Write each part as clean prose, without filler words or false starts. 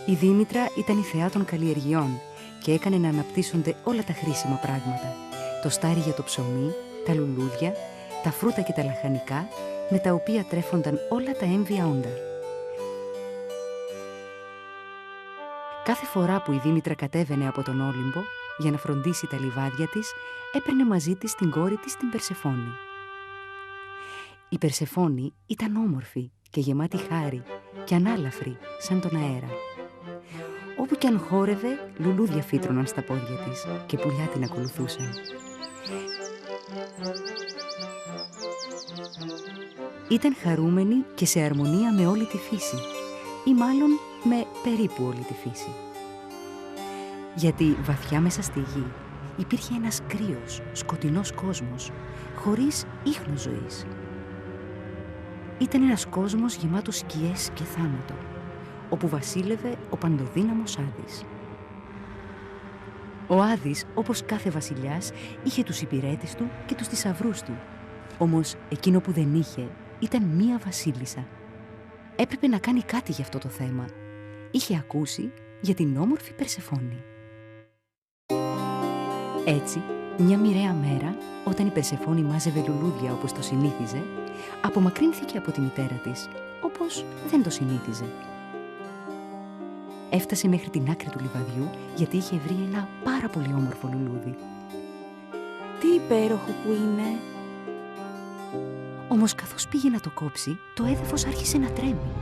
Η Δήμητρα ήταν η θεά των καλλιεργειών και έκανε να αναπτύσσονται όλα τα χρήσιμα πράγματα. Το στάρι για το ψωμί, τα λουλούδια, τα φρούτα και τα λαχανικά, με τα οποία τρέφονταν όλα τα έμβια όντα. Κάθε φορά που η Δήμητρα κατέβαινε από τον Όλυμπο για να φροντίσει τα λιβάδια της, έπαιρνε μαζί της την κόρη της, την Περσεφόνη. Η Περσεφόνη ήταν όμορφη και γεμάτη χάρη και ανάλαφρη σαν τον αέρα. Όπου κι αν χόρευε, λουλούδια φύτρωναν στα πόδια της και πουλιά την ακολουθούσαν. Ήταν χαρούμενη και σε αρμονία με όλη τη φύση, ή μάλλον με περίπου όλη τη φύση. Γιατί βαθιά μέσα στη γη υπήρχε ένας κρύος, σκοτεινός κόσμος, χωρίς ίχνος ζωής. Ήταν ένας κόσμος γεμάτος σκιές και θάνατο, όπου βασίλευε ο παντοδύναμος Άδης. Ο Άδης, όπως κάθε βασιλιάς, είχε τους υπηρέτες του και τους θησαυρούς του. Όμως εκείνο που δεν είχε ήταν μία βασίλισσα. Έπρεπε να κάνει κάτι για αυτό το θέμα. Είχε ακούσει για την όμορφη Περσεφόνη. Έτσι, μια μοιραία μέρα, όταν η Περσεφόνη μάζευε λουλούδια όπως το συνήθιζε, απομακρύνθηκε από τη μητέρα της, όπως δεν το συνήθιζε. Έφτασε μέχρι την άκρη του λιβαδιού, γιατί είχε βρει ένα πάρα πολύ όμορφο λουλούδι. Τι υπέροχο που είναι! Όμως καθώς πήγε να το κόψει, το έδαφος άρχισε να τρέμει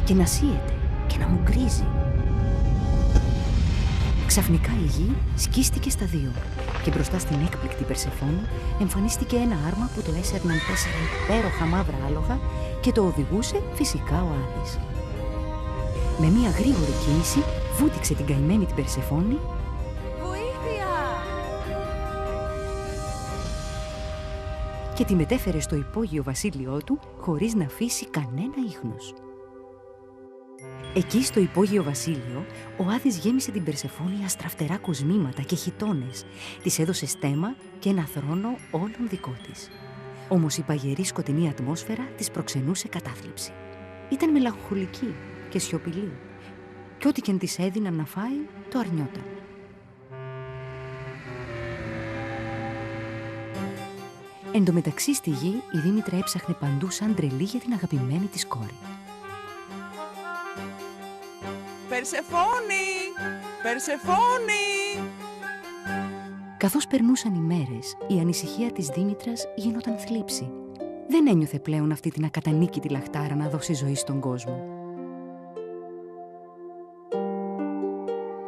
και να σύεται και να μουγκρίζει. Ξαφνικά η γη σκίστηκε στα δύο και μπροστά στην έκπληκτη Περσεφόνη εμφανίστηκε ένα άρμα που το έσερναν 4 υπέροχα μαύρα άλογα και το οδηγούσε φυσικά ο Άδης. Με μία γρήγορη κίνηση βούτυξε την καημένη την Περσεφόνη. Βοήθεια! Και τη μετέφερε στο υπόγειο βασίλειό του χωρίς να αφήσει κανένα ίχνος. Εκεί στο υπόγειο βασίλειο, ο Άδης γέμισε την Περσεφόνη αστραφτερά κοσμήματα και χιτώνες, της έδωσε στέμμα και ένα θρόνο όλων δικό της. Όμως η παγερή σκοτεινή ατμόσφαιρα της προξενούσε κατάθλιψη. Ήταν μελαγχολική και σιωπηλή και ό,τι και αν της έδιναν να φάει, το αρνιόταν. Εν τω μεταξύ στη γη, η Δήμητρα έψαχνε παντού σαν τρελή για την αγαπημένη της κόρη. Περσεφόνη! Περσεφόνη! Καθώς περνούσαν οι μέρες, η ανησυχία της Δήμητρας γινόταν θλίψη. Δεν ένιωθε πλέον αυτή την ακατανίκητη λαχτάρα να δώσει ζωή στον κόσμο.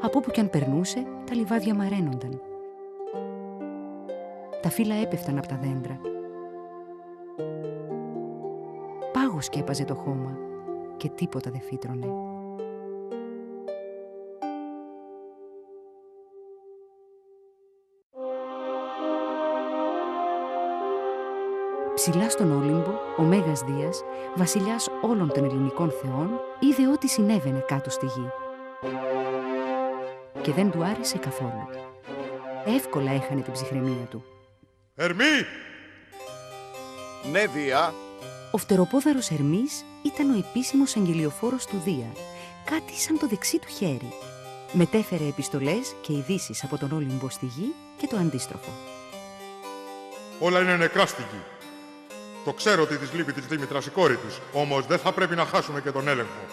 Από όπου κι αν περνούσε, τα λιβάδια μαραίνονταν. Τα φύλλα έπεφταν από τα δέντρα. Πάγος σκέπαζε το χώμα και τίποτα δεν φύτρωνε. Ψηλά στον Όλυμπο, ο Μέγας Δίας, βασιλιάς όλων των ελληνικών θεών, είδε ό,τι συνέβαινε κάτω στη γη. Και δεν του άρεσε καθόλου. Εύκολα έχανε την ψυχραιμία του. Ερμή! Ναι, Δία. Ο φτεροπόδαρος Ερμής ήταν ο επίσημος αγγελιοφόρος του Δία, κάτι σαν το δεξί του χέρι. Μετέφερε επιστολές και ειδήσεις από τον Όλυμπο στη γη και το αντίστροφο. Όλα είναι νεκρά στη γη. Το ξέρω ότι της λείπει της Δήμητρας η κόρη της, όμως δεν θα πρέπει να χάσουμε και τον έλεγχο.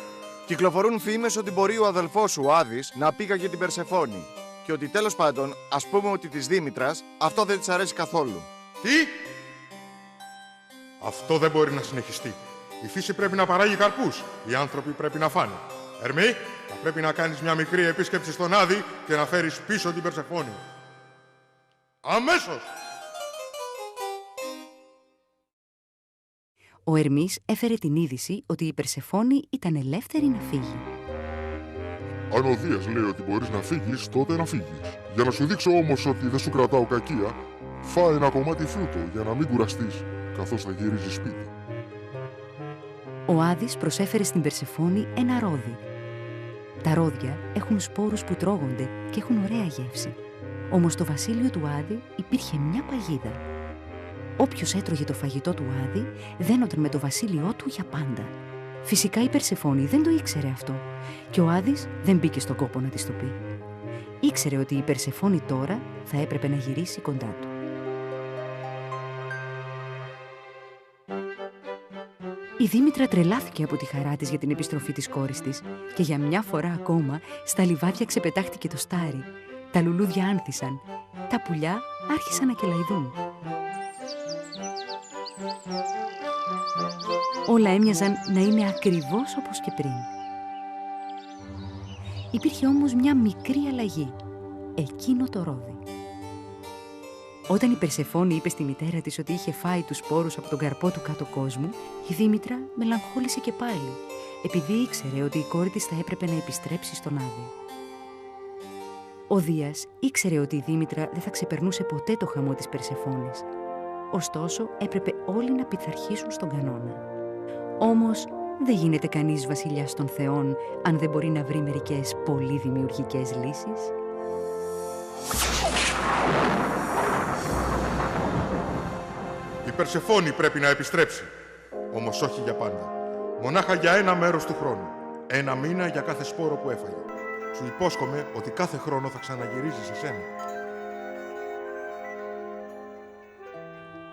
Κυκλοφορούν φήμες ότι μπορεί ο αδελφός σου, ο Άδης, να πήγαγε την Περσεφόνη. Και ότι τέλος πάντων, ας πούμε ότι της Δήμητρας αυτό δεν της αρέσει καθόλου. Τι? Αυτό δεν μπορεί να συνεχιστεί. Η φύση πρέπει να παράγει καρπούς. Οι άνθρωποι πρέπει να φάνε. Ερμή, θα πρέπει να κάνεις μια μικρή επίσκεψη στον Άδη και να φέρεις πίσω την Περσεφόνη. Αμέσως! Ο Ερμής έφερε την είδηση ότι η Περσεφόνη ήταν ελεύθερη να φύγει. Αν ο Δίας λέει ότι μπορείς να φύγεις, τότε να φύγεις. Για να σου δείξω όμως ότι δεν σου κρατάω κακία, φάε ένα κομμάτι φρούτο για να μην κουραστείς, καθώς θα γυρίζεις σπίτι. Ο Άδης προσέφερε στην Περσεφόνη ένα ρόδι. Τα ρόδια έχουν σπόρους που τρώγονται και έχουν ωραία γεύση. Όμως στο βασίλειο του Άδη υπήρχε μια παγίδα. Όποιος έτρωγε το φαγητό του Άδη δένονταν με το βασίλειό του για πάντα. Φυσικά η Περσεφόνη δεν το ήξερε αυτό και ο Άδης δεν μπήκε στον κόπο να της το πει. Ήξερε ότι η Περσεφόνη τώρα θα έπρεπε να γυρίσει κοντά του. Η Δήμητρα τρελάθηκε από τη χαρά της για την επιστροφή της κόρης της και για μια φορά ακόμα στα λιβάδια ξεπετάχτηκε το στάρι. Τα λουλούδια άνθησαν, τα πουλιά άρχισαν να κελαϊδούν. Όλα έμοιαζαν να είναι ακριβώς όπως και πριν. Υπήρχε όμως μια μικρή αλλαγή, εκείνο το ρόδι. Όταν η Περσεφόνη είπε στη μητέρα της ότι είχε φάει τους σπόρους από τον καρπό του κάτω κόσμου, η Δήμητρα μελαγχόλησε και πάλι, επειδή ήξερε ότι η κόρη της θα έπρεπε να επιστρέψει στον Άδη. Ο Δίας ήξερε ότι η Δήμητρα δεν θα ξεπερνούσε ποτέ το χαμό της Περσεφόνης. Ωστόσο, έπρεπε όλοι να πειθαρχήσουν στον κανόνα. Όμως, δεν γίνεται κανείς βασιλιάς των θεών αν δεν μπορεί να βρει μερικές πολύ δημιουργικές λύσεις. Η Περσεφόνη πρέπει να επιστρέψει. Όμως όχι για πάντα. Μονάχα για ένα μέρος του χρόνου. 1 μήνα για κάθε σπόρο που έφαγε. Σου υπόσχομαι ότι κάθε χρόνο θα ξαναγυρίζει σε σένα.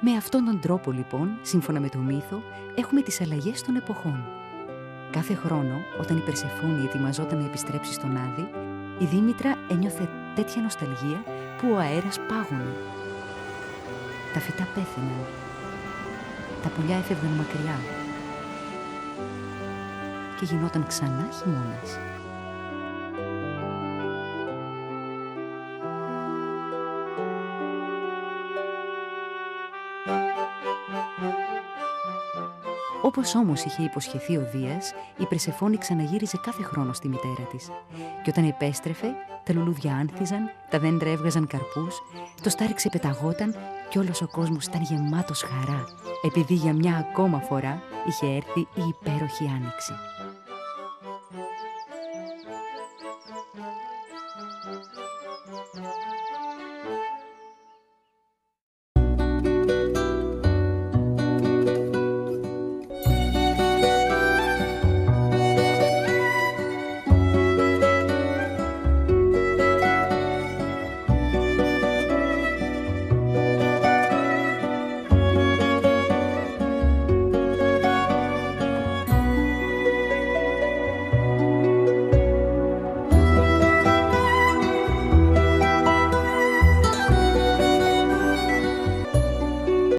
Με αυτόν τον τρόπο, λοιπόν, σύμφωνα με το μύθο, έχουμε τις αλλαγές των εποχών. Κάθε χρόνο, όταν η Περσεφόνη ετοιμαζόταν να επιστρέψει στον Άδη, η Δήμητρα ένιωθε τέτοια νοσταλγία που ο αέρας πάγωνε. Τα φυτά πέθαιναν. Τα πουλιά έφευγαν μακριά. Και γινόταν ξανά χειμώνας. Όπως όμως είχε υποσχεθεί ο Δίας, η Περσεφόνη ξαναγύριζε κάθε χρόνο στη μητέρα της. Και όταν επέστρεφε, τα λουλούδια άνθιζαν, τα δέντρα έβγαζαν καρπούς, το στάρι ξεπεταγόταν και όλος ο κόσμος ήταν γεμάτος χαρά, επειδή για μια ακόμα φορά είχε έρθει η υπέροχη άνοιξη.